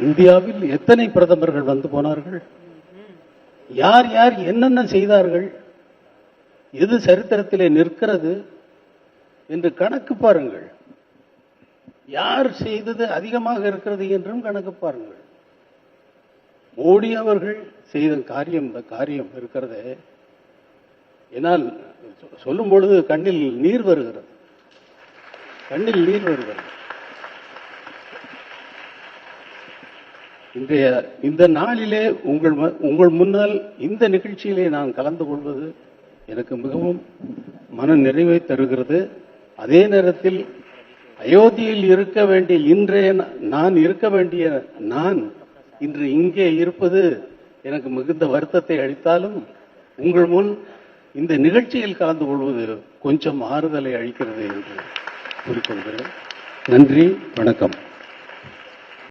இந்தியாவில் எத்தனை பிரதமர்கள் வந்து போனார்கள், யார் யார் என்னென்ன செய்தார்கள், எது சரித்திரத்திலே நிற்கிறது என்று கணக்கு பாருங்கள். யார் செய்தது அதிகமாக இருக்கிறது என்றும் கணக்கு பாருங்கள். மோடி அவர்கள் செய்த காரியம், இந்த காரியம் இருக்கிறது, என்னால் சொல்லும் பொழுது கண்ணில் நீர் வருகிறது, கண்ணில் நீர் வருகிறது. இந்த நாளிலே உங்கள் முன்னால் இந்த நிகழ்ச்சியிலே நான் கலந்து கொள்வது எனக்கு மிகவும் மன நிறைவை தருகிறது. அதே நேரத்தில் அயோத்தியில் இருக்க வேண்டிய நான் இன்று இங்கே இருப்பது எனக்கு மிகுந்த வருத்தத்தை அளித்தாலும் உங்கள் முன் இந்த நிகழ்ச்சியில் கலந்து கொள்வது கொஞ்சம் ஆறுதலை அளிக்கிறது என்று கூறிக்கொள்கிறேன். நன்றி, வணக்கம்.